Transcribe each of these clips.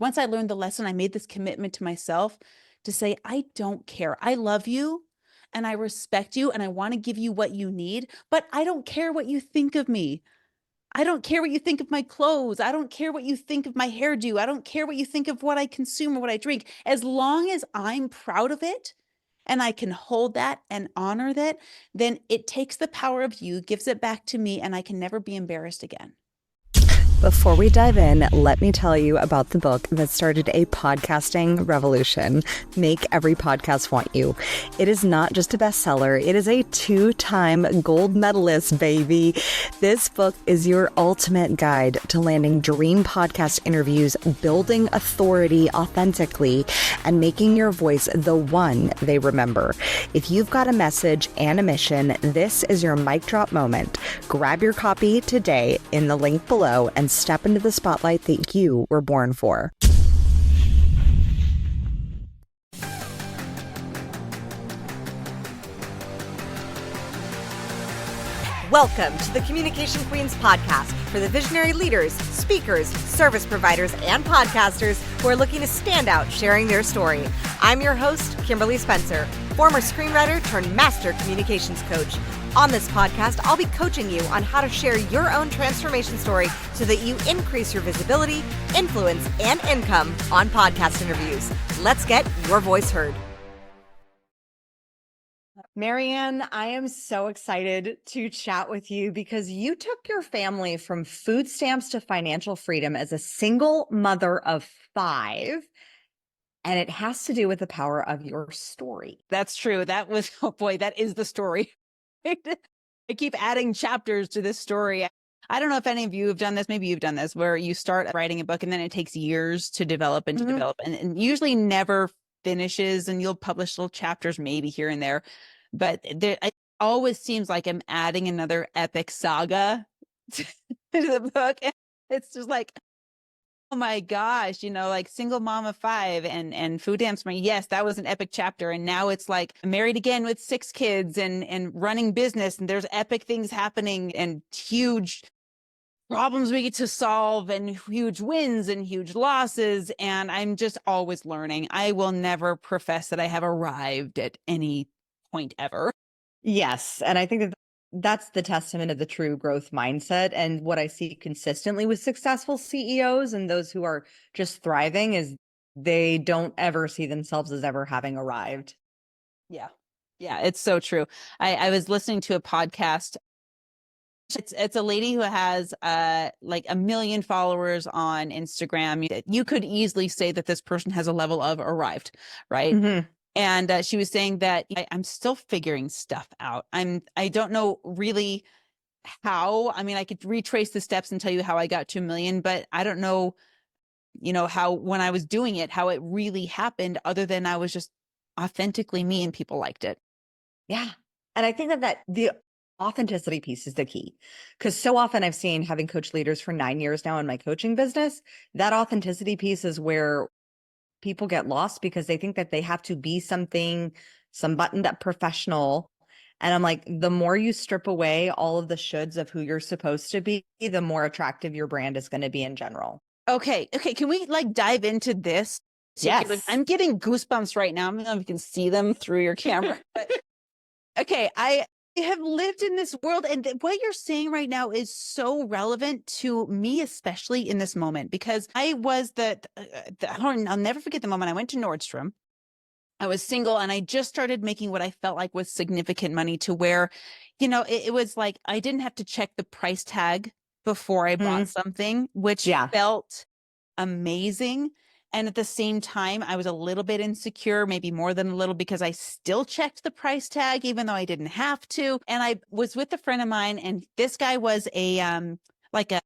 Once I learned the lesson, I made this commitment to myself to say, I don't care. I love you and I respect you and I want to give you what you need, but I don't care what you think of me. I don't care what you think of my clothes. I don't care what you think of my hairdo. I don't care what you think of what I consume or what I drink. As long as I'm proud of it and I can hold that and honor that, then it takes the power of you, gives it back to me, and I can never be embarrassed again. Before we dive in, let me tell you about the book that started a podcasting revolution, Make Every Podcast Want You. It is not just a bestseller, it is a 2-time gold medalist, baby. This book is your ultimate guide to landing dream podcast interviews, building authority authentically, and making your voice the one they remember. If you've got a message and a mission, this is your mic drop moment. Grab your copy today in the link below and step into the spotlight that you were born for. Welcome to the Communication Queens podcast for the visionary leaders, speakers, service providers, and podcasters who are looking to stand out sharing their story. I'm your host, Kimberly Spencer, former screenwriter turned master communications coach. On this podcast, I'll be coaching you on how to share your own transformation story so that you increase your visibility, influence, and income on podcast interviews. Let's get your voice heard. Marianne, I am so excited to chat with you because you took your family from food stamps to financial freedom as a single mother of 5. And it has to do with the power of your story. That's true. That was, oh boy, that is the story. I keep adding chapters to this story. I don't know if any of you have done this. Maybe you've done this, where you start writing a book and then it takes years to develop and to develop, and usually never finishes, and you'll publish little chapters maybe here and there. But there, it always seems like I'm adding another epic saga to the book. It's just like, oh my gosh, like single mom of 5 and food stamps. Yes, that was an epic chapter. And now it's like married again with 6 kids and running business. And there's epic things happening and huge problems we get to solve and huge wins and huge losses. And I'm just always learning. I will never profess that I have arrived at any point ever. Yes. And I think that that's the testament of the true growth mindset. And what I see consistently with successful CEOs and those who are just thriving is they don't ever see themselves as ever having arrived. Yeah. Yeah, it's so true. I was listening to a podcast. It's a lady who has like 1 million followers on Instagram. You could easily say that this person has a level of arrived, right? Mm-hmm. And she was saying that I'm still figuring stuff out. I don't know really how. I mean, I could retrace the steps and tell you how I got to 1 million, but I don't know, how when I was doing it, how it really happened, other than I was just authentically me and people liked it. Yeah. And I think that the authenticity piece is the key, because so often I've seen, having coached leaders for 9 years now in my coaching business, that authenticity piece is where people get lost because they think that they have to be something, some buttoned up professional. And I'm like, the more you strip away all of the shoulds of who you're supposed to be, the more attractive your brand is going to be in general. Okay. Can we dive into this? Yes. I'm getting goosebumps right now. I don't know if you can see them through your camera. But, okay. I have lived in this world, and what you're saying right now is so relevant to me, especially in this moment, because I was I'll never forget the moment I went to Nordstrom. I was single and I just started making what I felt like was significant money, to where, it was like I didn't have to check the price tag before I bought something, which felt amazing. And at the same time, I was a little bit insecure, maybe more than a little, because I still checked the price tag, even though I didn't have to. And I was with a friend of mine, and this guy was like a,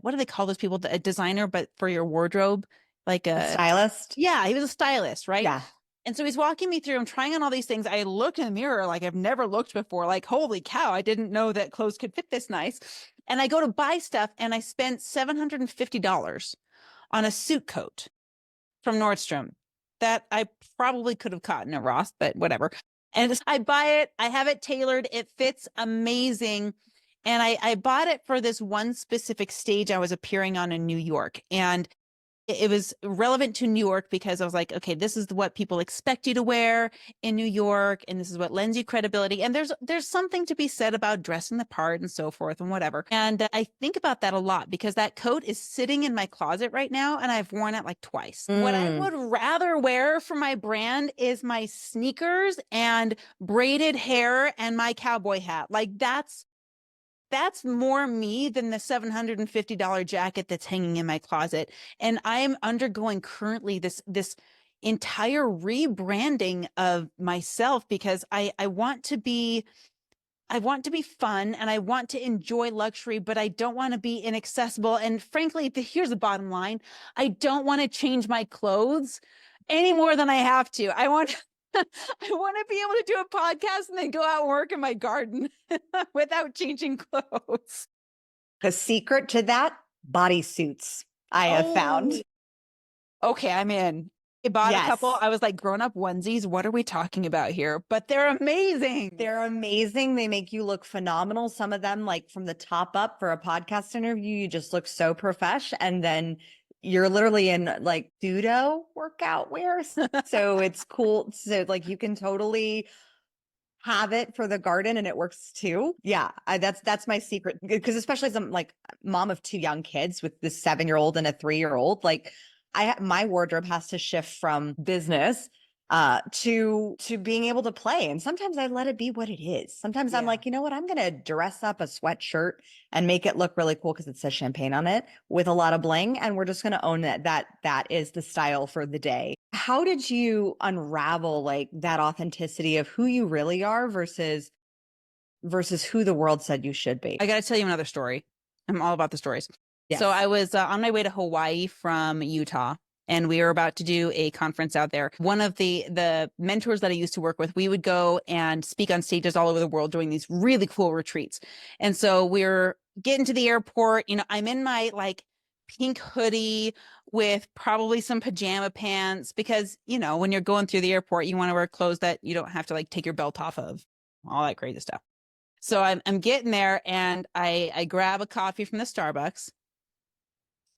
what do they call those people? A designer, but for your wardrobe, like a stylist. Yeah, he was a stylist, right? Yeah. And so he's walking me through, I'm trying on all these things. I looked in the mirror like I've never looked before, like, holy cow, I didn't know that clothes could fit this nice. And I go to buy stuff, and I spent $750 on a suit coat from Nordstrom that I probably could have caught in a Ross, but whatever. And I buy it. I have it tailored. It fits amazing. And I bought it for this one specific stage I was appearing on in New York. And it was relevant to New York because I was like, okay, this is what people expect you to wear in New York, and this is what lends you credibility. And there's something to be said about dressing the part and so forth and whatever. And I think about that a lot because that coat is sitting in my closet right now, and I've worn it like twice. What I would rather wear for my brand is my sneakers and braided hair and my cowboy hat. Like that's more me than the $750 jacket that's hanging in my closet. And I am undergoing currently this entire rebranding of myself because I want to be fun and I want to enjoy luxury, but I don't want to be inaccessible. And frankly, here's the bottom line. I don't want to change my clothes any more than I have to. I want I want to be able to do a podcast and then go out and work in my garden without changing clothes. The secret to that, bodysuits, I have found. Okay, I'm in. I bought a couple. I was like, grown-up onesies, what are we talking about here? But they're amazing. They're amazing. They make you look phenomenal. Some of them, like from the top up for a podcast interview, you just look so profesh. And then you're literally in like pseudo workout wear. So it's cool. So like you can totally have it for the garden and it works too. Yeah, that's my secret. Because especially as I'm like mom of 2 young kids with this 7-year-old and a 3-year-old, like my wardrobe has to shift from business to being able to play. And sometimes I let it be what it is. Sometimes I'm like, you know what? I'm going to dress up a sweatshirt and make it look really cool because it says champagne on it with a lot of bling. And we're just going to own that is the style for the day. How did you unravel like that authenticity of who you really are versus who the world said you should be? I got to tell you another story. I'm all about the stories. Yes. So I was on my way to Hawaii from Utah, and we were about to do a conference out there. One of the mentors that I used to work with, we would go and speak on stages all over the world doing these really cool retreats. And so we're getting to the airport, I'm in my like pink hoodie with probably some pajama pants because, when you're going through the airport, you want to wear clothes that you don't have to like take your belt off of, all that crazy stuff. So I'm getting there and I grab a coffee from the Starbucks.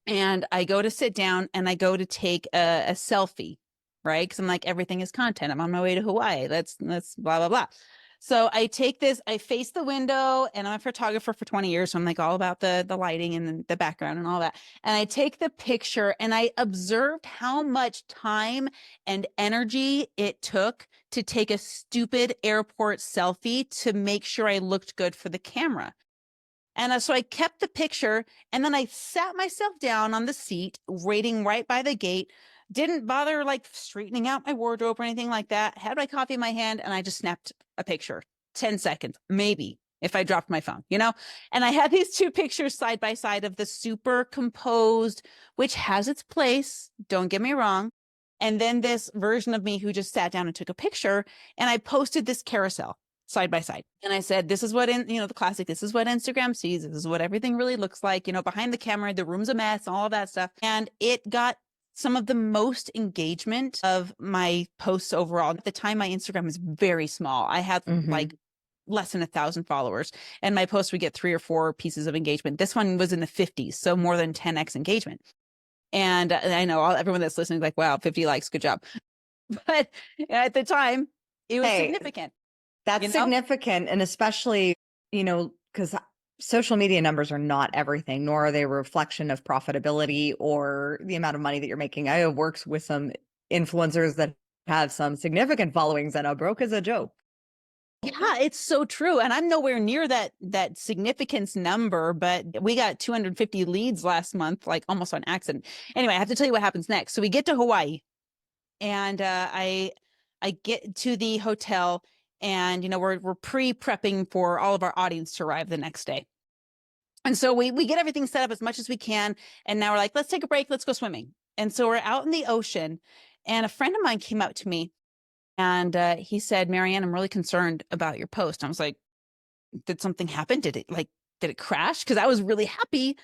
And I go to sit down and I go to take a selfie, right? Because I'm like, everything is content. I'm on my way to Hawaii. Let's blah, blah, blah. So I take this, I face the window, and I'm a photographer for 20 years. So I'm like all about the lighting and the background and all that. And I take the picture and I observed how much time and energy it took to take a stupid airport selfie to make sure I looked good for the camera. And so I kept the picture and then I sat myself down on the seat, waiting right by the gate, didn't bother like straightening out my wardrobe or anything like that, had my coffee in my hand, and I just snapped a picture, 10 seconds, maybe if I dropped my phone, And I had these 2 pictures side by side of the super composed, which has its place, don't get me wrong. And then this version of me who just sat down and took a picture, and I posted this carousel side by side. And I said, this is what the classic, this is what Instagram sees. This is what everything really looks like, behind the camera, the room's a mess, all of that stuff. And it got some of the most engagement of my posts overall. At the time, my Instagram was very small. I had like less than 1,000 followers, and my posts would get 3 or 4 pieces of engagement. This one was in the 50s, so more than 10x engagement. And I know everyone that's listening is like, wow, 50 likes, good job. But at the time, it was significant. That's significant. And especially, because social media numbers are not everything, nor are they a reflection of profitability or the amount of money that you're making. I have worked with some influencers that have some significant followings and are broke as a joke. Yeah, it's so true. And I'm nowhere near that significance number, but we got 250 leads last month, like almost on accident. Anyway, I have to tell you what happens next. So we get to Hawaii and I get to the hotel. And, we're pre-prepping for all of our audience to arrive the next day. And so we get everything set up as much as we can. And now we're like, let's take a break. Let's go swimming. And so we're out in the ocean. And a friend of mine came up to me and he said, Marianne, I'm really concerned about your post. I was like, did something happen? Did it crash? Because I was really happy,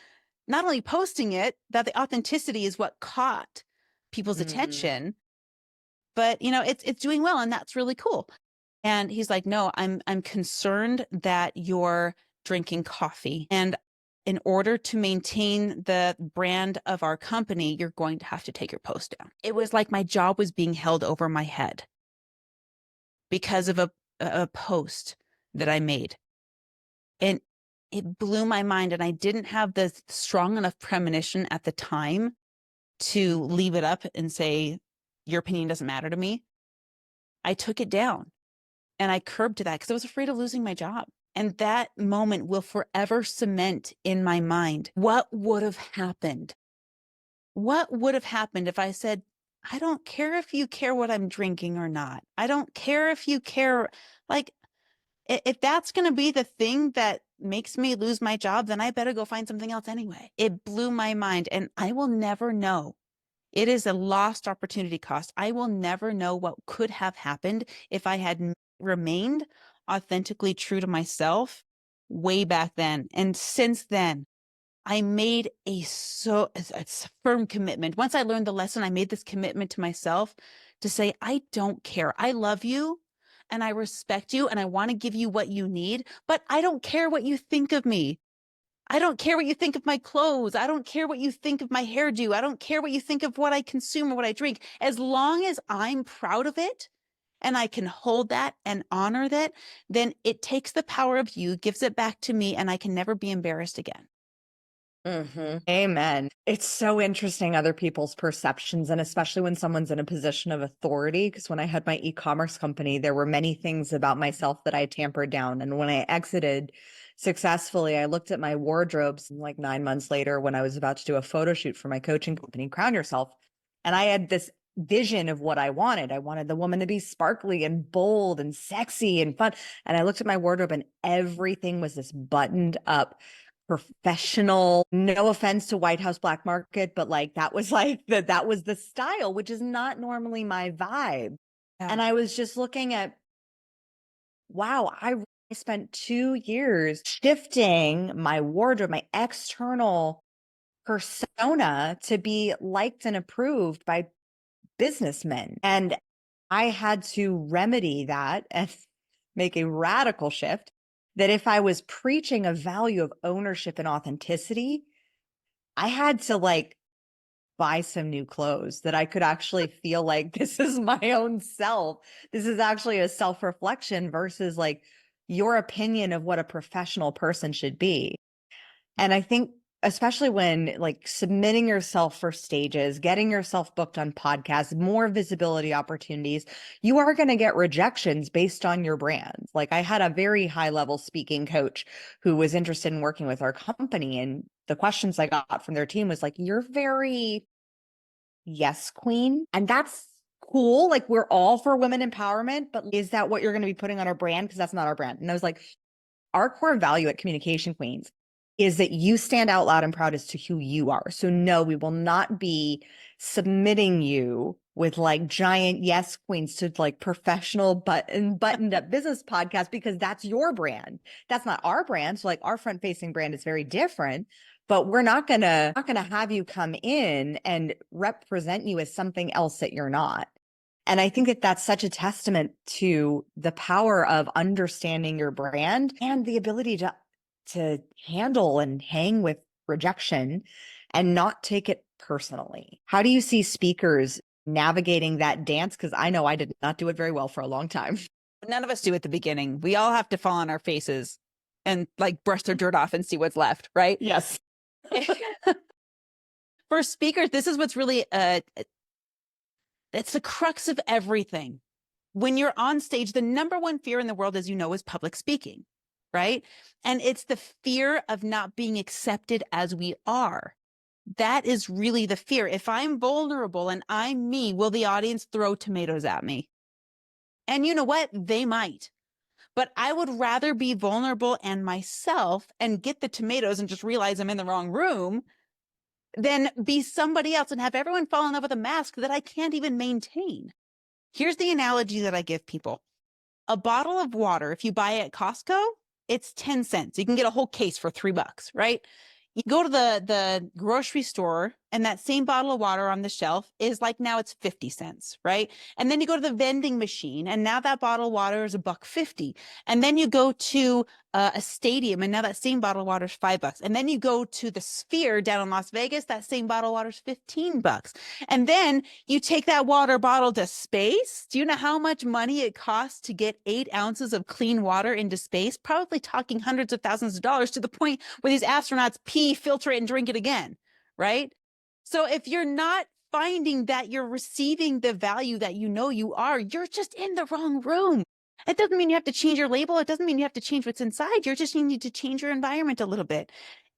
not only posting it, that the authenticity is what caught people's attention, but, it's doing well. And that's really cool. And he's like, no, I'm concerned that you're drinking coffee. And in order to maintain the brand of our company, you're going to have to take your post down. It was like my job was being held over my head because of a post that I made. And it blew my mind. And I didn't have the strong enough premonition at the time to leave it up and say, your opinion doesn't matter to me. I took it down and I curbed that because I was afraid of losing my job. And that moment will forever cement in my mind what would have happened. What would have happened if I said, I don't care if you care what I'm drinking or not. I don't care if you care. Like, if that's going to be the thing that makes me lose my job, then I better go find something else anyway. It blew my mind, and I will never know. It is a lost opportunity cost. I will never know what could have happened if I had remained authentically true to myself way back then. And since then, I made a firm commitment. Once I learned the lesson, I made this commitment to myself to say, I don't care. I love you and I respect you and I want to give you what you need, but I don't care what you think of me. I don't care what you think of my clothes. I don't care what you think of my hairdo. I don't care what you think of what I consume or what I drink. As long as I'm proud of it and I can hold that and honor that, then it takes the power of you, gives it back to me, and I can never be embarrassed again. Amen. It's so interesting, other people's perceptions, and especially when someone's in a position of authority. Because when I had my e-commerce company, there were many things about myself that I tampered down. And when I exited successfully, I looked at my wardrobes like 9 months later when I was about to do a photo shoot for my coaching company, Crown Yourself. And I had this vision of what I wanted. I wanted the woman to be sparkly and bold and sexy and fun. And I looked at my wardrobe and everything was this buttoned up, professional, no offense to White House Black Market, but like that was the style, which is not normally my vibe. Yeah. And I was just looking at, wow, I spent 2 years shifting my wardrobe, my external persona to be liked and approved by businessmen. And I had to remedy that and make a radical shift that if I was preaching a value of ownership and authenticity, I had to like buy some new clothes that I could actually feel like this is my own self. This is actually a self-reflection versus like your opinion of what a professional person should be. And I think especially when like submitting yourself for stages, getting yourself booked on podcasts, more visibility opportunities, you are going to get rejections based on your brand. Like I had a very high level speaking coach who was interested in working with our company. And the questions I got from their team was like, you're very yes queen. And that's cool. Like we're all for women empowerment, but is that what you're going to be putting on our brand? Because that's not our brand. And I was like, our core value at Communication Queens is that you stand out loud and proud as to who you are. So no, we will not be submitting you with like giant yes queens to like professional buttoned up business podcasts because that's your brand. That's not our brand. So like our front facing brand is very different, but we're not gonna have you come in and represent you as something else that you're not. And I think that that's such a testament to the power of understanding your brand and the ability to handle and hang with rejection and not take it personally. How do you see speakers navigating that dance? Because I know I did not do it very well for a long time. None of us do at the beginning. We all have to fall on our faces and like brush their dirt off and see what's left, right? Yes. For speakers, this is what's really it's the crux of everything. When you're on stage, the number one fear in the world, as you know, is public speaking, right? And it's the fear of not being accepted as we are. That is really the fear. If I'm vulnerable and I'm me, will the audience throw tomatoes at me? And you know what? They might. But I would rather be vulnerable and myself and get the tomatoes and just realize I'm in the wrong room than be somebody else and have everyone fall in love with a mask that I can't even maintain. Here's the analogy that I give people. A bottle of water, if you buy it at Costco, it's 10 cents. You can get a whole case for $3, right? You go to the grocery store And that same bottle of water on the shelf is like, now it's 50 cents, right? And then you go to the vending machine and now that bottle of water is $1.50. And then you go to a stadium and now that same bottle of water is $5. And then you go to the Sphere down in Las Vegas, that same bottle of water is $15. And then you take that water bottle to space. Do you know how much money it costs to get 8 ounces of clean water into space? Probably talking hundreds of thousands of dollars, to the point where these astronauts pee, filter it, and drink it again, right? So if you're not finding that you're receiving the value that you know you are, you're just in the wrong room. It doesn't mean you have to change your label. It doesn't mean you have to change what's inside. You're just needing to change your environment a little bit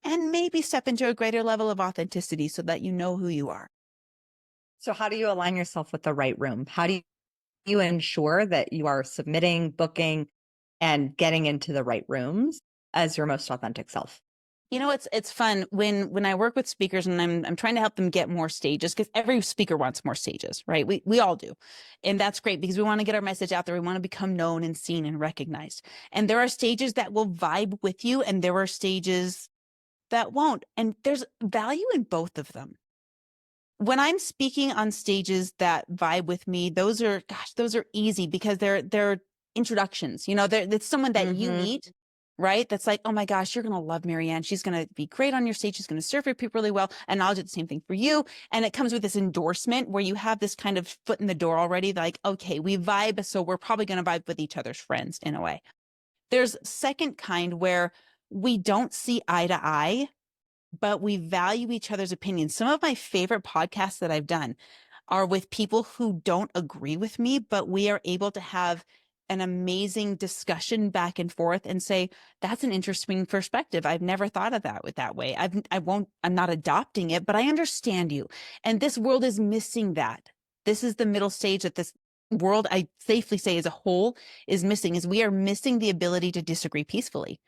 and maybe step into a greater level of authenticity so that you know who you are. So how do you align yourself with the right room? How do you ensure that you are submitting, booking, and getting into the right rooms as your most authentic self? You know, it's fun when I work with speakers and I'm trying to help them get more stages, because every speaker wants more stages, right? We all do. And that's great because we want to get our message out there. We want to become known and seen and recognized. And there are stages that will vibe with you and there are stages that won't. And there's value in both of them. When I'm speaking on stages that vibe with me, those are easy because they're introductions. You know, it's someone that you meet, right? That's like, oh my gosh, you're going to love Marianne. She's going to be great on your stage. She's going to serve your people really well. And I'll do the same thing for you. And it comes with this endorsement where you have this kind of foot in the door already. Like, okay, we vibe. So we're probably going to vibe with each other's friends in a way. There's second kind where we don't see eye to eye, but we value each other's opinions. Some of my favorite podcasts that I've done are with people who don't agree with me, but we are able to have an amazing discussion back and forth and say, that's an interesting perspective. I've never thought of that way. I'm not adopting it, but I understand you. And this world is missing that. This is the middle stage that this world, I safely say as a whole, is missing, is we are missing the ability to disagree peacefully.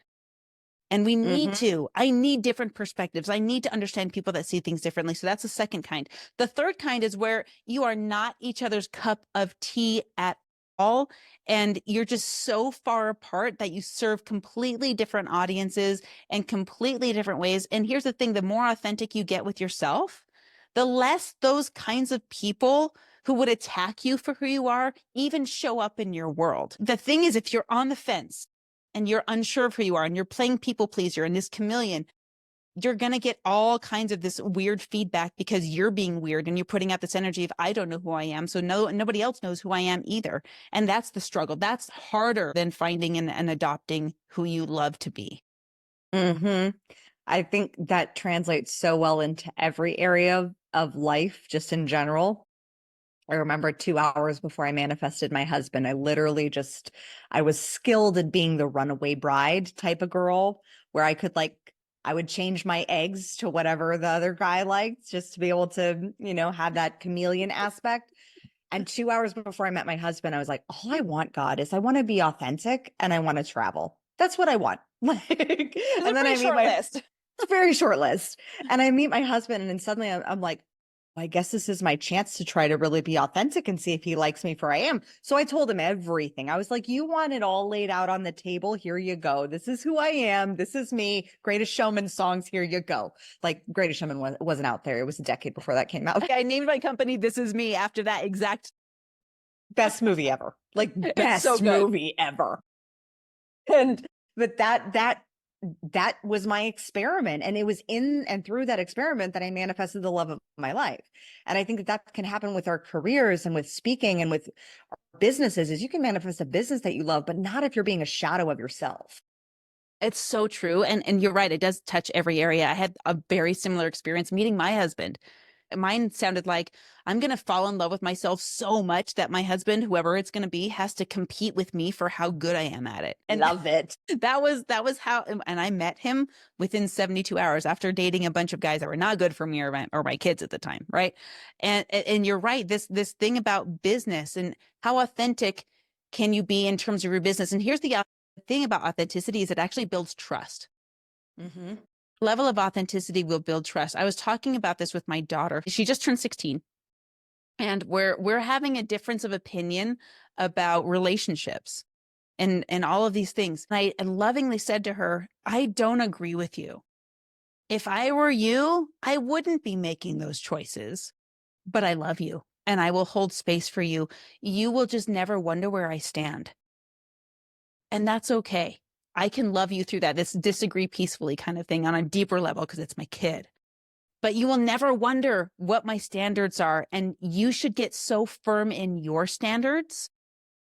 And we need I need different perspectives. I need to understand people that see things differently. So that's the second kind. The third kind is where you are not each other's cup of tea at all. And you're just so far apart that you serve completely different audiences and completely different ways. And here's the thing, the more authentic you get with yourself, the less those kinds of people who would attack you for who you are even show up in your world. The thing is, if you're on the fence, and you're unsure of who you are, and you're playing people pleaser and this chameleon, you're going to get all kinds of this weird feedback because you're being weird and you're putting out this energy of, I don't know who I am. So nobody else knows who I am either. And that's the struggle. That's harder than finding and adopting who you love to be. I think that translates so well into every area of life, just in general. I remember 2 hours before I manifested my husband, I was skilled at being the runaway bride type of girl, where I would change my eggs to whatever the other guy liked, just to be able to, have that chameleon aspect. And 2 hours before I met my husband, I was like, all I want, God, is I want to be authentic and I want to travel. That's what I want. And then I meet it's a very short list. And I meet my husband, and then suddenly I'm like, I guess this is my chance to try to really be authentic and see if he likes me for I am. So I told him everything. I was like, you want it all laid out on the table? Here you go. This is who I am. This is me. Greatest Showman songs. Here you go. Like, Greatest Showman wasn't out there. It was a decade before that came out. I named my company This Is Me after that exact. Best movie ever. Like, best movie ever. But that was my experiment. And it was in and through that experiment that I manifested the love of my life. And I think that can happen with our careers and with speaking and with our businesses, is you can manifest a business that you love, but not if you're being a shadow of yourself. It's so true. And you're right. It does touch every area. I had a very similar experience meeting my husband. Mine sounded like, I'm going to fall in love with myself so much that my husband, whoever it's going to be, has to compete with me for how good I am at it. And love it. That was how, and I met him within 72 hours after dating a bunch of guys that were not good for me or my kids at the time. Right. And you're right. This thing about business and how authentic can you be in terms of your business? And here's the thing about authenticity is it actually builds trust. Level of authenticity will build trust. I was talking about this with my daughter. She just turned 16. And we're having a difference of opinion about relationships and all of these things. And I lovingly said to her, I don't agree with you. If I were you, I wouldn't be making those choices, but I love you and I will hold space for you. You will just never wonder where I stand. And that's okay. I can love you through that, this disagree peacefully kind of thing on a deeper level because it's my kid. But you will never wonder what my standards are. And you should get so firm in your standards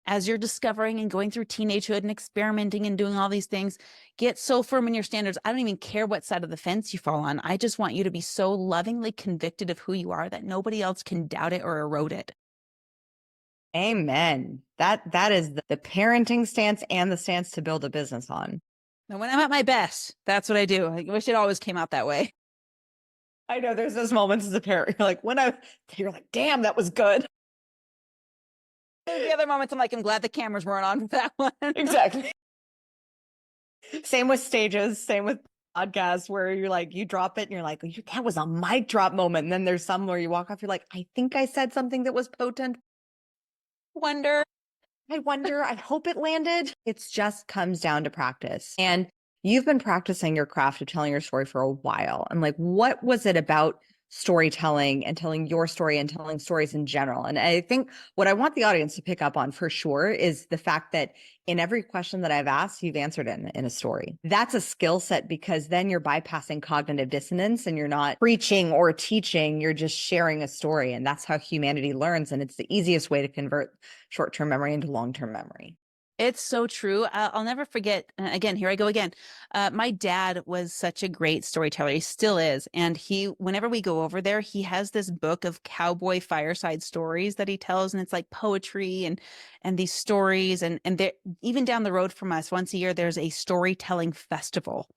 as you're discovering and going through teenagehood and experimenting and doing all these things. Get so firm in your standards. I don't even care what side of the fence you fall on. I just want you to be so lovingly convicted of who you are that nobody else can doubt it or erode it. Amen. That is the parenting stance and the stance to build a business on. And when I'm at my best, that's what I do. I wish it always came out that way. I know there's those moments as a parent, you're like, damn, that was good. The other moments, I'm like, I'm glad the cameras weren't on for that one. Exactly. Same with stages, same with podcasts where you're like, you drop it and you're like, that was a mic drop moment. And then there's some where you walk off, you're like, I think I said something that was potent. I wonder, I hope it landed. It just comes down to practice. And you've been practicing your craft of telling your story for a while. And like, what was it about storytelling and telling your story and telling stories in general? And I think what I want the audience to pick up on for sure is the fact that in every question that I've asked, you've answered in a story. That's a skill set because then you're bypassing cognitive dissonance and you're not preaching or teaching, you're just sharing a story. And that's how humanity learns. And it's the easiest way to convert short-term memory into long-term memory. It's so true. I'll never forget. Again, here I go again. My dad was such a great storyteller. He still is. And whenever we go over there, he has this book of cowboy fireside stories that he tells. And it's like poetry and these stories. And there, even down the road from us, once a year, there's a storytelling festival.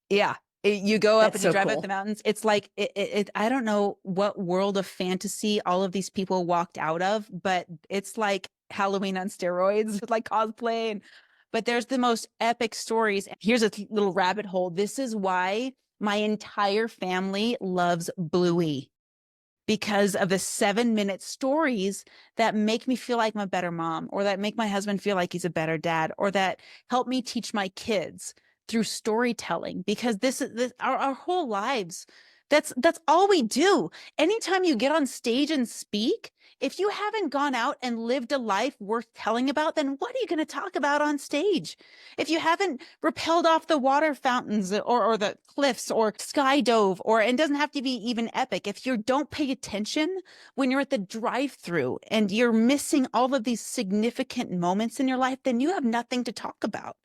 Yeah. You go up and you drive up the mountains. It's like, I don't know what world of fantasy all of these people walked out of, but it's like Halloween on steroids with like cosplay. But there's the most epic stories. Here's a little rabbit hole. This is why my entire family loves Bluey, because of the 7-minute stories that make me feel like I'm a better mom, or that make my husband feel like he's a better dad, or that help me teach my kids through storytelling. Because this our whole lives, that's all we do. Anytime you get on stage and speak, if you haven't gone out and lived a life worth telling about, then what are you going to talk about on stage? If you haven't rappelled off the water fountains or the cliffs or skydove, and it doesn't have to be even epic. If you don't pay attention when you're at the drive-through and you're missing all of these significant moments in your life, then you have nothing to talk about.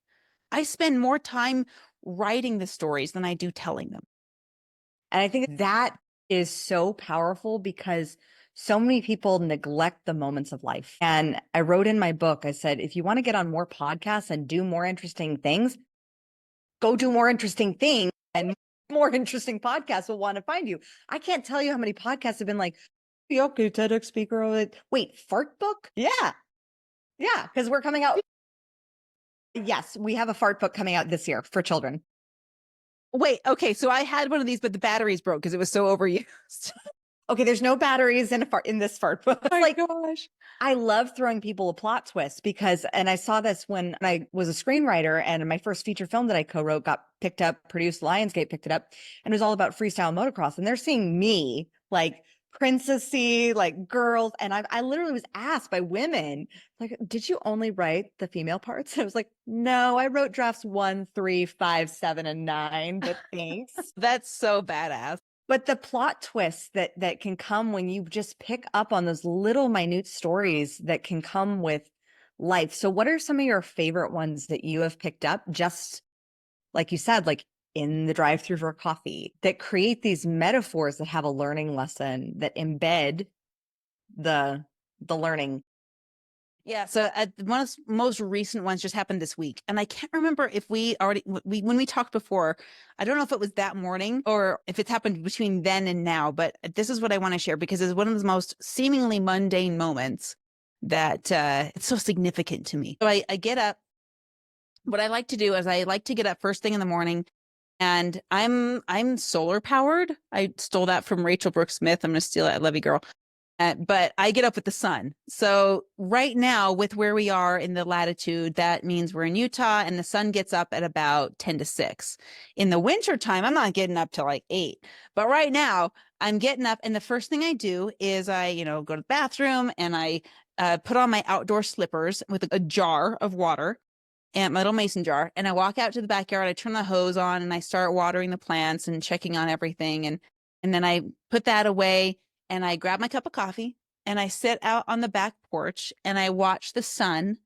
I spend more time writing the stories than I do telling them. And I think that is so powerful because so many people neglect the moments of life. And I wrote in my book, I said, if you want to get on more podcasts and do more interesting things, go do more interesting things, and more interesting podcasts will want to find you. I can't tell you how many podcasts have been like, yeah, okay, TEDx speaker. Wait, fart book? Yeah. Yeah. Because we're coming out. Yes, we have a fart book coming out this year for children. Wait, okay. So I had one of these, but the batteries broke because it was so overused. Okay, there's no batteries in this fart book. Oh my gosh. I love throwing people a plot twist because, and I saw this when I was a screenwriter and my first feature film that I co-wrote got picked up, produced, Lionsgate picked it up, and it was all about freestyle motocross. And they're seeing me like princessy, like girls. And I literally was asked by women, like, did you only write the female parts? And I was like, no, I wrote drafts 1, 3, 5, 7, and 9, but thanks. That's so badass. But the plot twists that can come when you just pick up on those little minute stories that can come with life. So what are some of your favorite ones that you have picked up, just like you said, like in the drive-through for coffee, that create these metaphors that have a learning lesson, that embed the learning? Yeah. So one of the most recent ones just happened this week. And I can't remember if when we talked before, I don't know if it was that morning or if it's happened between then and now, but this is what I want to share because it's one of the most seemingly mundane moments that it's so significant to me. So I get up. What I like to do is I like to get up first thing in the morning, and I'm solar powered. I stole that from Rachel Brooks Smith. I'm going to steal it. I love you, girl. But I get up with the sun. So right now, with where we are in the latitude, that means we're in Utah and the sun gets up at about 10 to 6. In the winter time, I'm not getting up till like 8. But right now, I'm getting up, and the first thing I do is I, go to the bathroom and I put on my outdoor slippers with a jar of water and my little mason jar, and I walk out to the backyard. I turn the hose on and I start watering the plants and checking on everything, and then I put that away and I grab my cup of coffee and I sit out on the back porch and I watch the sun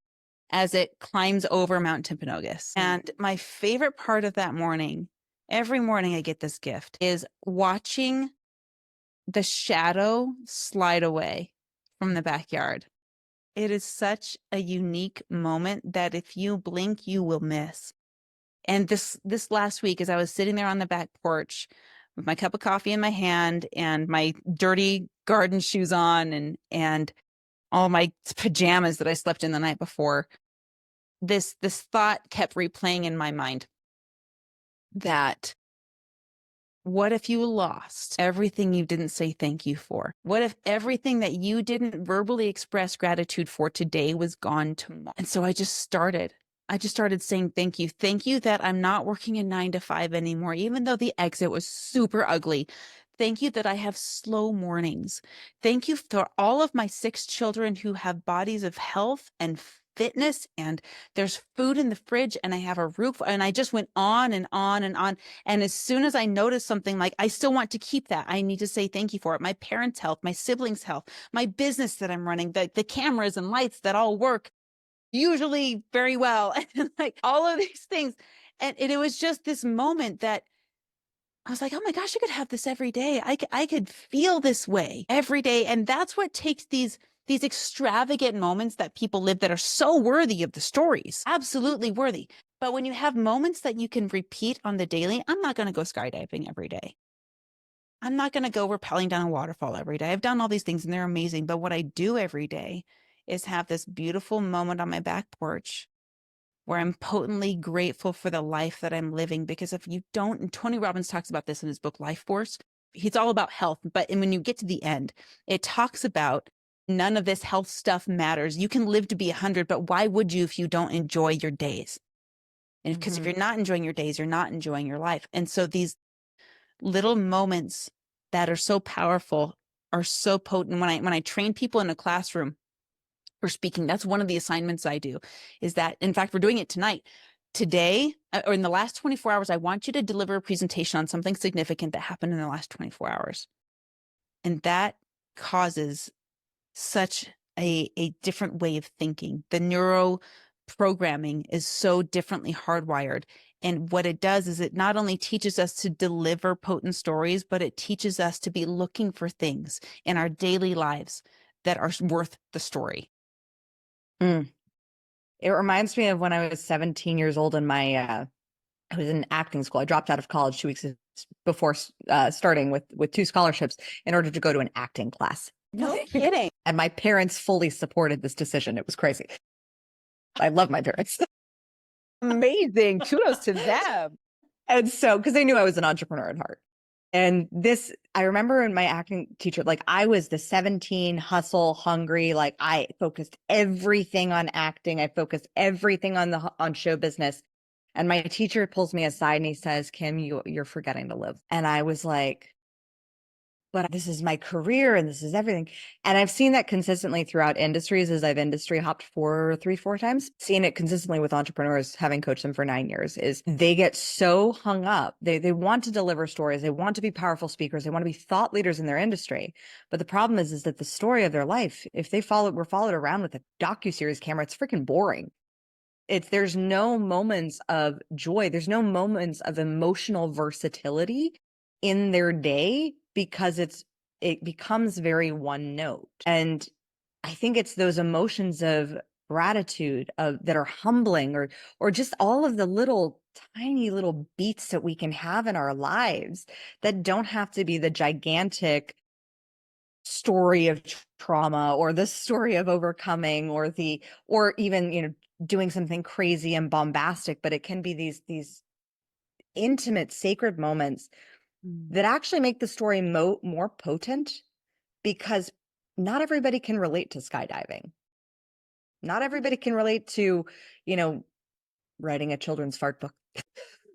as it climbs over Mount Timpanogos. And my favorite part of that morning, every morning I get this gift, is watching the shadow slide away from the backyard. It is such a unique moment that if you blink, you will miss. And this last week, as I was sitting there on the back porch with my cup of coffee in my hand and my dirty garden shoes on and all my pajamas that I slept in the night before, this thought kept replaying in my mind that what if you lost everything you didn't say thank you for? What if everything that you didn't verbally express gratitude for today was gone tomorrow? And so I just started saying thank you. Thank you that I'm not working a 9 to 5 anymore, even though the exit was super ugly. Thank you that I have slow mornings. Thank you for all of my 6 children who have bodies of health and fitness, and there's food in the fridge, and I have a roof. And I just went on and on and on. And as soon as I notice something, like, I still want to keep that, I need to say thank you for it. My parents' health, my siblings' health, my business that I'm running, the cameras and lights that all work usually very well, and like all of these things. And it was just this moment that I was like, oh my gosh, I could have this every day. I could feel this way every day. And that's what takes these extravagant moments that people live that are so worthy of the stories, absolutely worthy. But when you have moments that you can repeat on the daily, I'm not going to go skydiving every day. I'm not going to go rappelling down a waterfall every day. I've done all these things and they're amazing. But what I do every day is have this beautiful moment on my back porch where I'm potently grateful for the life that I'm living. Because if you don't, and Tony Robbins talks about this in his book, Life Force, he's all about health. But when you get to the end, it talks about none of this health stuff matters. You can live to be 100, but why would you if you don't enjoy your days? And because if you're not enjoying your days, you're not enjoying your life. And so these little moments that are so powerful are so potent. When I train people in a classroom for speaking, that's one of the assignments I do, is that, in fact, we're doing it tonight. Today, or in the last 24 hours, I want you to deliver a presentation on something significant that happened in the last 24 hours. And that causes such a different way of thinking. The neuro programming is so differently hardwired. And what it does is it not only teaches us to deliver potent stories, but it teaches us to be looking for things in our daily lives that are worth the story. It reminds me of when I was 17 years old and I was in acting school. I dropped out of college 2 weeks before starting with 2 scholarships in order to go to an acting class. No kidding. And my parents fully supported this decision. It was crazy. I love my parents. Amazing. Kudos to them. And so, because they knew I was an entrepreneur at heart. And this, I remember in my acting teacher, like I was the 17 hustle hungry, like I focused everything on acting. I focused everything on show business. And my teacher pulls me aside and he says, Kim, you're forgetting to live. And I was like, but this is my career and this is everything. And I've seen that consistently throughout industries as I've industry hopped 4 times. Seeing it consistently with entrepreneurs, having coached them for 9 years, is they get so hung up. They want to deliver stories. They want to be powerful speakers. They want to be thought leaders in their industry. But the problem is that the story of their life, if they were followed around with a docuseries camera, it's freaking boring. There's no moments of joy. There's no moments of emotional versatility in their day because it becomes very one note. And I think it's those emotions of gratitude that are humbling, or just all of the little tiny little beats that we can have in our lives that don't have to be the gigantic story of trauma or the story of overcoming or even doing something crazy and bombastic, but it can be these intimate sacred moments that actually make the story more potent, because not everybody can relate to skydiving. Not everybody can relate to, you know, writing a children's fart book,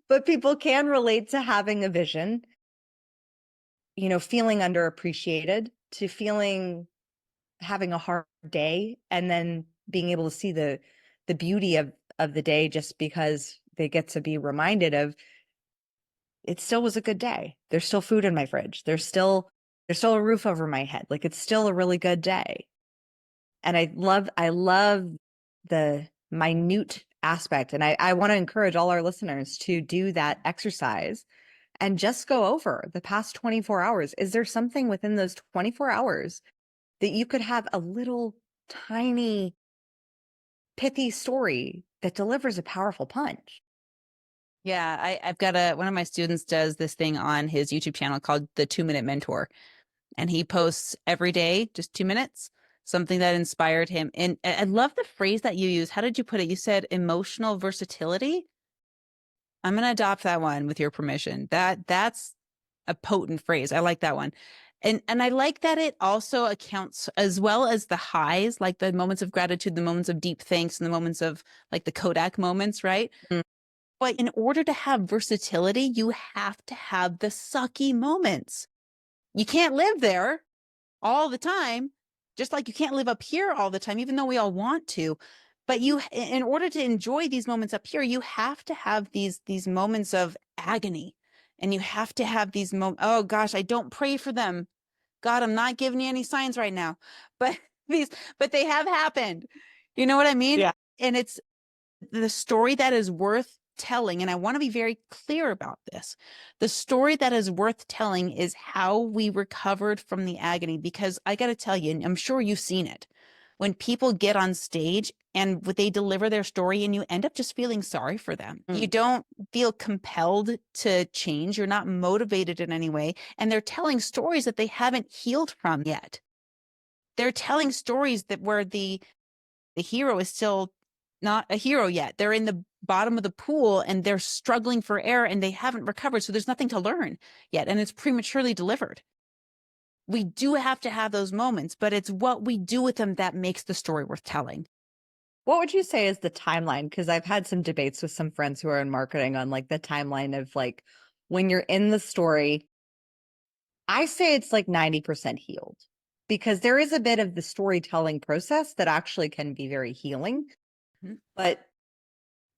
but people can relate to having a vision, you know, feeling underappreciated, to feeling having a hard day and then being able to see the beauty of the day just because they get to be reminded of it still was a good day. There's still food in my fridge. There's still a roof over my head. Like it's still a really good day. And I love the minute aspect. And I want to encourage all our listeners to do that exercise and just go over the past 24 hours. Is there something within those 24 hours that you could have a little tiny pithy story that delivers a powerful punch? Yeah, I've got one of my students does this thing on his YouTube channel called the 2 Minute Mentor. And he posts every day, just 2 minutes, something that inspired him. And I love the phrase that you use. How did you put it? You said emotional versatility. I'm going to adopt that one with your permission. That's a potent phrase. I like that one. And I like that it also accounts as well as the highs, like the moments of gratitude, the moments of deep thanks, and the moments of like the Kodak moments, right? Mm. But in order to have versatility, you have to have the sucky moments. You can't live there all the time, just like you can't live up here all the time, even though we all want to. But you, in order to enjoy these moments up here, you have to have these moments of agony, and you have to have these moments. Oh gosh, I don't pray for them. God, I'm not giving you any signs right now, but but they have happened. You know what I mean? Yeah. And it's the story that is worth telling. And I want to be very clear about this. The story that is worth telling is how we recovered from the agony, because I got to tell you, and I'm sure you've seen it, when people get on stage and they deliver their story and you end up just feeling sorry for them. You don't feel compelled to change. You're not motivated in any way. And they're telling stories that they haven't healed from yet. They're telling stories that where the hero is still not a hero yet. They're in the bottom of the pool and they're struggling for air and they haven't recovered. So there's nothing to learn yet. And it's prematurely delivered. We do have to have those moments, but it's what we do with them that makes the story worth telling. What would you say is the timeline? Because I've had some debates with some friends who are in marketing on like the timeline of like when you're in the story. I say it's like 90% healed because there is a bit of the storytelling process that actually can be very healing. Mhm. But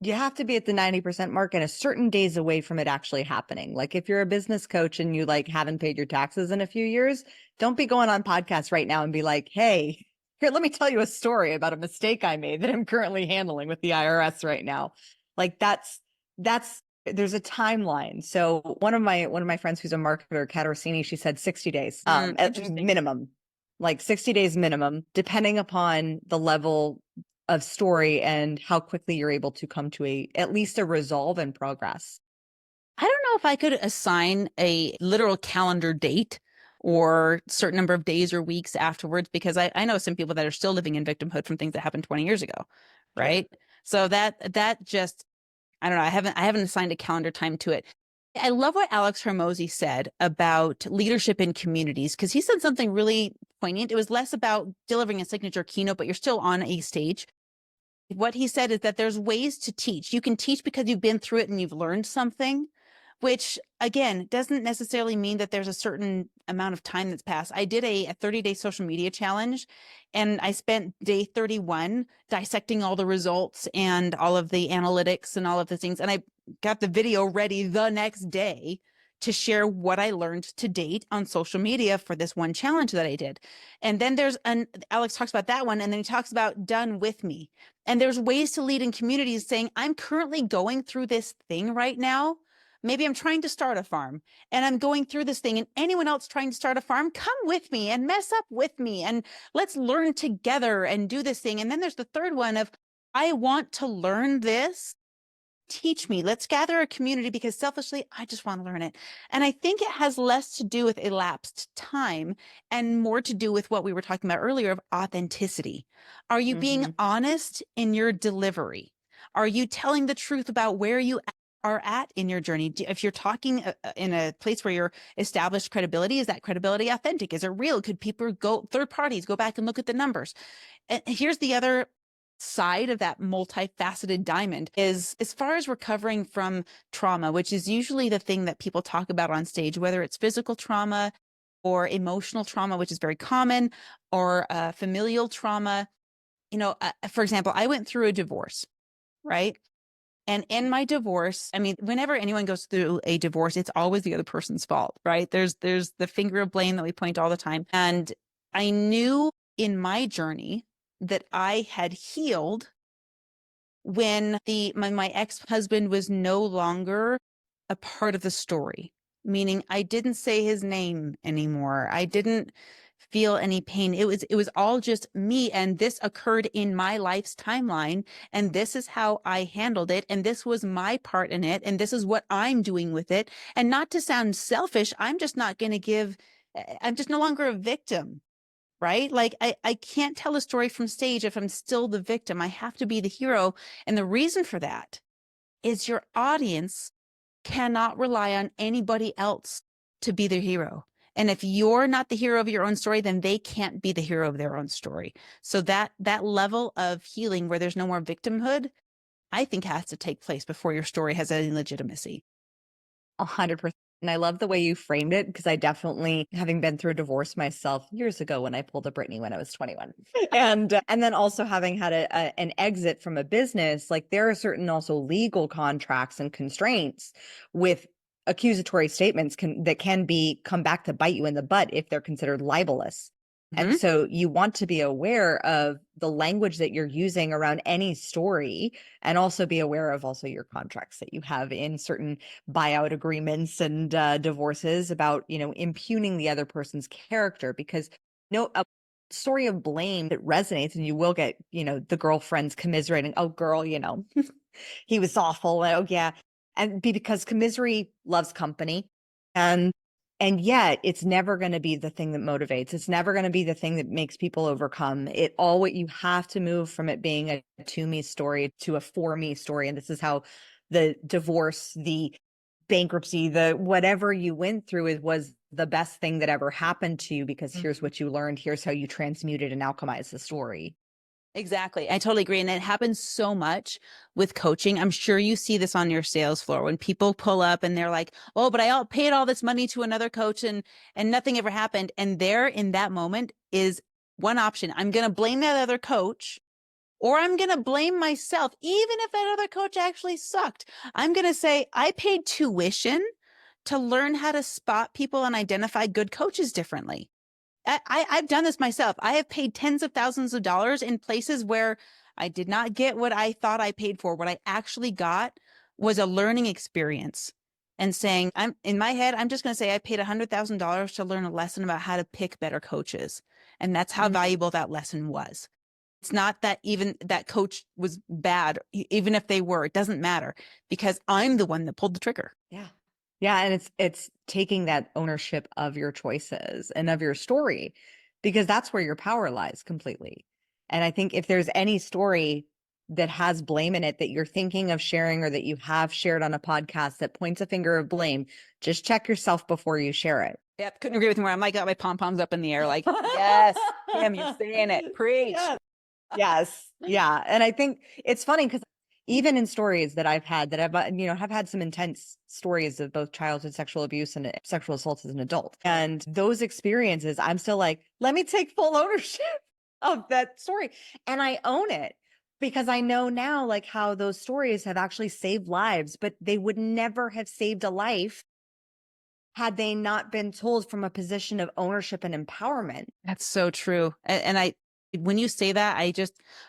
you have to be at the 90% mark and a certain days away from it actually happening. Like if you're a business coach and you like haven't paid your taxes in a few years, don't be going on podcasts right now and be like, hey, here, let me tell you a story about a mistake I made that I'm currently handling with the IRS right now. Like that's there's a timeline. So one of my friends who's a marketer, Kat Orsini, she said 60 days at Interesting. minimum, like 60 days minimum, depending upon the level of story and how quickly you're able to come to at least a resolve and progress. I don't know if I could assign a literal calendar date or certain number of days or weeks afterwards, because I know some people that are still living in victimhood from things that happened 20 years ago. Right. Sure. So that just, I don't know. I haven't assigned a calendar time to it. I love what Alex Hormozy said about leadership in communities, because he said something really poignant. It was less about delivering a signature keynote, but you're still on a stage. What he said is that there's ways to teach. You can teach because you've been through it and you've learned something, which again, doesn't necessarily mean that there's a certain amount of time that's passed. I did a 30-day social media challenge, and I spent day 31 dissecting all the results and all of the analytics and all of the things. And I got the video ready the next day to share what I learned to date on social media for this one challenge that I did. And then Alex talks about that one, and then he talks about done with me. And there's ways to lead in communities saying, I'm currently going through this thing right now. Maybe I'm trying to start a farm and I'm going through this thing, and anyone else trying to start a farm, come with me and mess up with me and let's learn together and do this thing. And then there's the third one of, I want to learn this. Teach me. Let's gather a community because selfishly, I just want to learn it. And I think it has less to do with elapsed time and more to do with what we were talking about earlier of authenticity. Are you being honest in your delivery? Are you telling the truth about where you are at in your journey. If you're talking in a place where you're established credibility, is that credibility authentic? Is it real? Could people third parties go back and look at the numbers? And here's the other side of that multifaceted diamond is, as far as recovering from trauma, which is usually the thing that people talk about on stage, whether it's physical trauma or emotional trauma, which is very common, or familial trauma. For example, I went through a divorce, right? And in my divorce, I mean, whenever anyone goes through a divorce, it's always the other person's fault, right? There's the finger of blame that we point all the time. And I knew in my journey that I had healed when my ex-husband was no longer a part of the story, meaning I didn't say his name anymore. I didn't feel any pain. It was all just me, and this occurred in my life's timeline, and this is how I handled it, and this was my part in it, and this is what I'm doing with it. And not to sound selfish, I'm just no longer a victim, right? Like I can't tell a story from stage if I'm still the victim. I have to be the hero. And the reason for that is your audience cannot rely on anybody else to be the hero. And if you're not the hero of your own story, then they can't be the hero of their own story. So that level of healing where there's no more victimhood, I think has to take place before your story has any legitimacy. 100%. And I love the way you framed it, because I definitely, having been through a divorce myself years ago when I pulled a Britney when I was 21, and then also having had an exit from a business, like there are certain also legal contracts and constraints with accusatory statements that can come back to bite you in the butt if they're considered libelous. And so you want to be aware of the language that you're using around any story, and also be aware of also your contracts that you have in certain buyout agreements and divorces about, impugning the other person's character, because a story of blame that resonates, and you will get, the girlfriends commiserating, oh girl, he was awful. Oh yeah. And because commisery loves company. And yet it's never going to be the thing that motivates. It's never going to be the thing that makes people overcome it. What you have to move from it being a to me story to a for me story. And this is how the divorce, the bankruptcy, the whatever you went through was the best thing that ever happened to you, because here's what you learned. Here's how you transmuted and alchemized the story. Exactly. I totally agree. And it happens so much with coaching. I'm sure you see this on your sales floor when people pull up and they're like, oh, but I paid all this money to another coach and nothing ever happened. And there in that moment is one option. I'm going to blame that other coach, or I'm going to blame myself. Even if that other coach actually sucked, I'm going to say, I paid tuition to learn how to spot people and identify good coaches differently. I've done this myself. I have paid tens of thousands of dollars in places where I did not get what I thought I paid for. What I actually got was a learning experience. And saying, I'm in my head, I'm just going to say I paid $100,000 to learn a lesson about how to pick better coaches. And that's how valuable that lesson was. It's not that even that coach was bad, even if they were, it doesn't matter, because I'm the one that pulled the trigger. Yeah. Yeah. And it's taking that ownership of your choices and of your story, because that's where your power lies completely. And I think if there's any story that has blame in it that you're thinking of sharing, or that you have shared on a podcast that points a finger of blame, just check yourself before you share it. Yep. Couldn't agree with more. I'm like, got my pom-poms up in the air. Like, yes, Kim, you're saying it. Preach. Yes. Yeah. And I think it's funny because even in stories that I've had that have had some intense stories of both childhood sexual abuse and sexual assault as an adult. And those experiences, I'm still like, let me take full ownership of that story. And I own it, because I know now like how those stories have actually saved lives, but they would never have saved a life had they not been told from a position of ownership and empowerment. That's so true. And when you say that,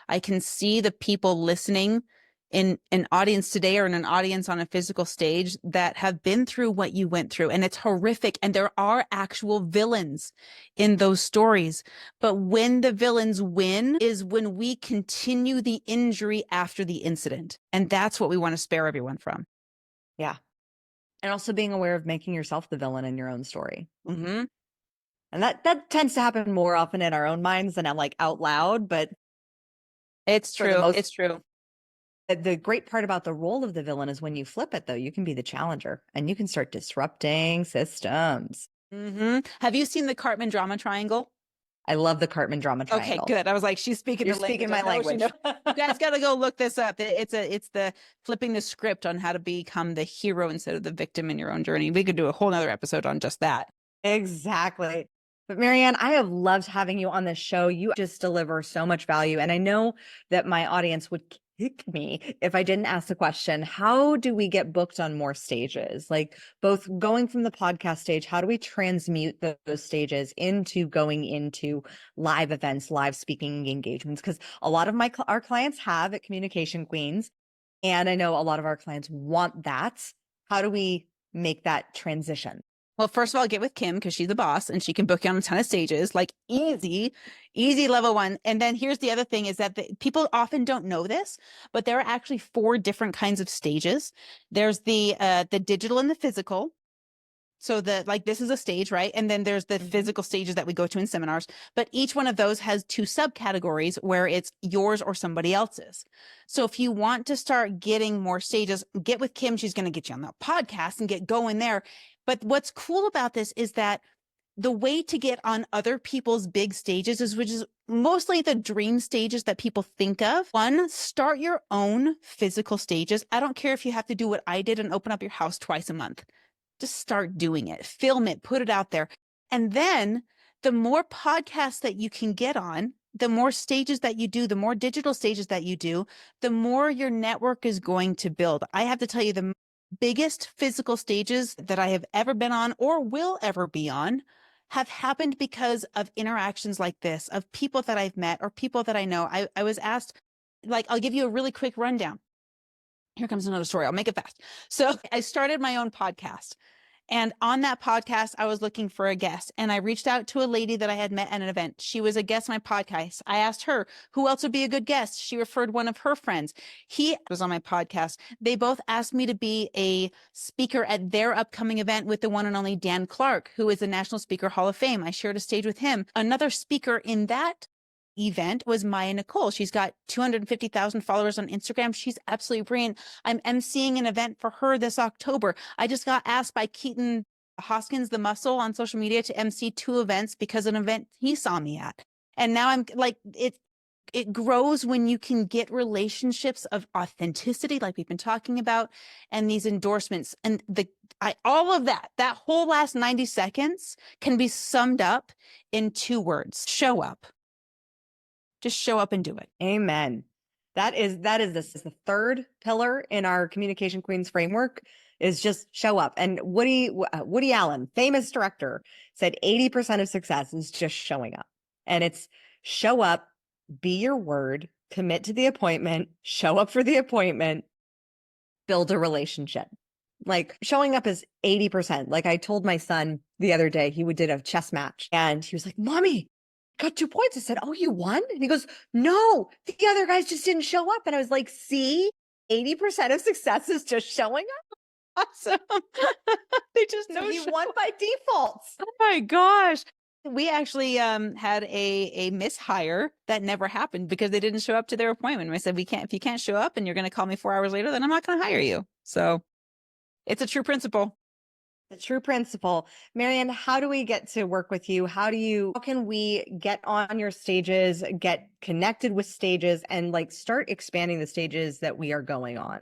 I can see the people listening in an audience today, or in an audience on a physical stage, that have been through what you went through. And it's horrific. And there are actual villains in those stories. But when the villains win is when we continue the injury after the incident. And that's what we want to spare everyone from. Yeah. And also being aware of making yourself the villain in your own story. Mm-hmm. And that tends to happen more often in our own minds than like out loud, but it's true. It's true. The great part about the role of the villain is when you flip it, though, you can be the challenger and you can start disrupting systems. Have you seen the Cartman drama triangle? I love the Cartman drama Okay, triangle. good. I was like, she's speaking You're the language. speaking my language. You guys got to go look this up. It's the flipping the script on how to become the hero instead of the victim in your own journey. We could do a whole nother episode on just that. Exactly. But Marianne, I have loved having you on this show. You just deliver so much value. And I know that my audience would kick me if I didn't ask the question, how do we get booked on more stages? Like both going from the podcast stage, how do we transmute those stages into going into live events, live speaking engagements? Because a lot of our clients have at Communication Queens, and I know a lot of our clients want that. How do we make that transition? Well, first of all, get with Kim because she's the boss and she can book you on a ton of stages, like easy level one. And then here's the other thing is that people often don't know this, but there are actually 4 different kinds of stages. There's the digital and the physical. So this is a stage, right? And then there's the physical stages that we go to in seminars, but each one of those has 2 subcategories where it's yours or somebody else's. So if you want to start getting more stages, get with Kim. She's going to get you on the podcast and get going there. But what's cool about this is that the way to get on other people's big stages which is mostly the dream stages that people think of. 1, start your own physical stages. I don't care if you have to do what I did and open up your house twice a month. Just start doing it, film it, put it out there. And then the more podcasts that you can get on, the more stages that you do, the more digital stages that you do, the more your network is going to build. I have to tell you, the biggest physical stages that I have ever been on or will ever be on have happened because of interactions like this, of people that I've met or people that I know. I was asked, like, I'll give you a really quick rundown. Here comes another story. I'll make it fast. So I started my own podcast. And on that podcast, I was looking for a guest. And I reached out to a lady that I had met at an event. She was a guest on my podcast. I asked her who else would be a good guest. She referred one of her friends. He was on my podcast. They both asked me to be a speaker at their upcoming event with the one and only Dan Clark, who is the National Speaker Hall of Fame. I shared a stage with him. Another speaker in that event was Maya Nicole. She's got 250,000 followers on Instagram. She's absolutely brilliant. I'm emceeing an event for her this October. I just got asked by Keaton Hoskins, the muscle on social media, to MC 2 events because of an event he saw me at. And now I'm like, it grows when you can get relationships of authenticity, like we've been talking about, and these endorsements. And all of that whole last 90 seconds can be summed up in 2 words: show up. Just show up and do it. Amen. That is the 3rd pillar in our Communication Queens framework is just show up. And Woody Allen, famous director, said 80% of success is just showing up. And it's show up, be your word, commit to the appointment, show up for the appointment, build a relationship. Like showing up is 80%. Like I told my son the other day, he did a chess match and he was like, "Mommy, got 2 points." I said, "Oh, you won?" And he goes, "No, the other guys just didn't show up." And I was like, see, 80% of success is just showing up. Awesome. They just know he won by default. Oh my gosh. We actually had a mishire that never happened because they didn't show up to their appointment. I said, if you can't show up and you're going to call me 4 hours later, then I'm not going to hire you. So it's a true principle. The true principle. Marianne, how do we get to work with you? How can we get on your stages, get connected with stages, and like start expanding the stages that we are going on?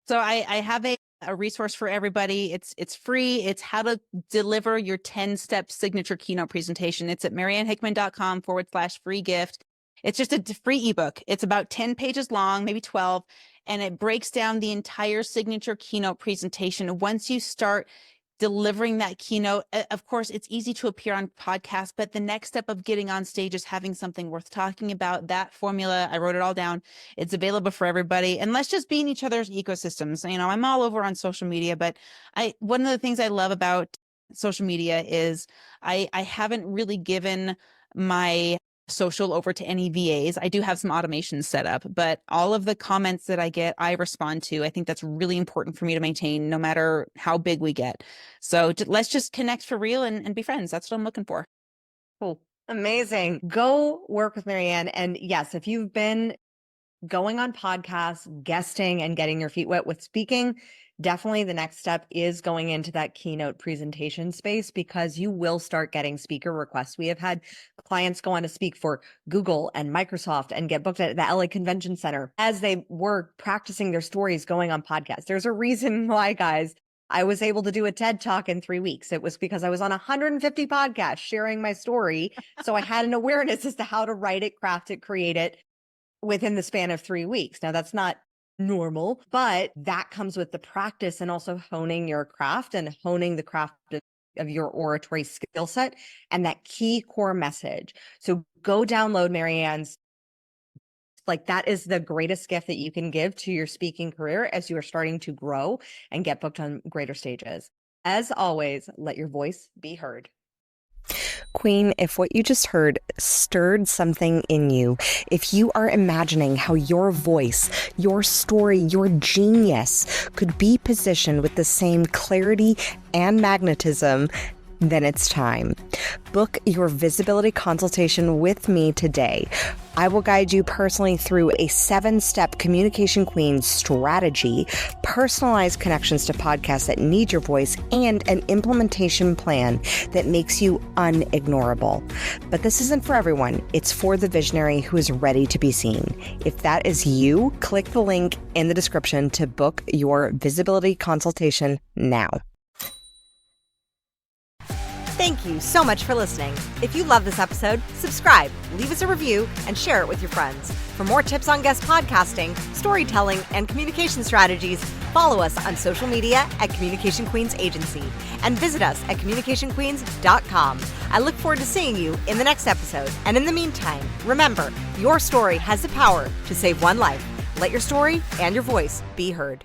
So I have a resource for everybody. It's free. It's how to deliver your 10-step signature keynote presentation. It's at mariannehickman.com/free gift. It's just a free ebook. It's about 10 pages long, maybe 12, and it breaks down the entire signature keynote presentation. Once you start delivering that keynote, of course, it's easy to appear on podcasts, but the next step of getting on stage is having something worth talking about. That formula, I wrote it all down. It's available for everybody. And let's just be in each other's ecosystems. You know, I'm all over on social media, but one of the things I love about social media is I haven't really given my social over to any VAs. I do have some automations set up, but all of the comments that I get, I respond to. I think that's really important for me to maintain no matter how big we get. So let's just connect for real and be friends. That's what I'm looking for. Cool. Amazing. Go work with Marianne. And yes, if you've been going on podcasts, guesting, and getting your feet wet with speaking, definitely the next step is going into that keynote presentation space, because you will start getting speaker requests. We have had clients go on to speak for Google and Microsoft and get booked at the LA Convention Center as they were practicing their stories going on podcasts. There's a reason why, guys, I was able to do a TED Talk in 3 weeks. It was because I was on 150 podcasts sharing my story. So I had an awareness as to how to write it, craft it, create it within the span of 3 weeks. Now, that's not normal, but that comes with the practice and also honing your craft and honing the craft of your oratory skill set and that key core message. So go download Marianne's. Like, that is the greatest gift that you can give to your speaking career as you are starting to grow and get booked on greater stages. As always, let your voice be heard. Queen, if what you just heard stirred something in you, if you are imagining how your voice, your story, your genius could be positioned with the same clarity and magnetism, then it's time. Book your visibility consultation with me today. I will guide you personally through a 7-step Communication Queen strategy, personalized connections to podcasts that need your voice, and an implementation plan that makes you unignorable. But this isn't for everyone. It's for the visionary who is ready to be seen. If that is you, click the link in the description to book your visibility consultation now. Thank you so much for listening. If you love this episode, subscribe, leave us a review, and share it with your friends. For more tips on guest podcasting, storytelling, and communication strategies, follow us on social media at Communication Queens Agency and visit us at communicationqueens.com. I look forward to seeing you in the next episode. And in the meantime, remember, your story has the power to save one life. Let your story and your voice be heard.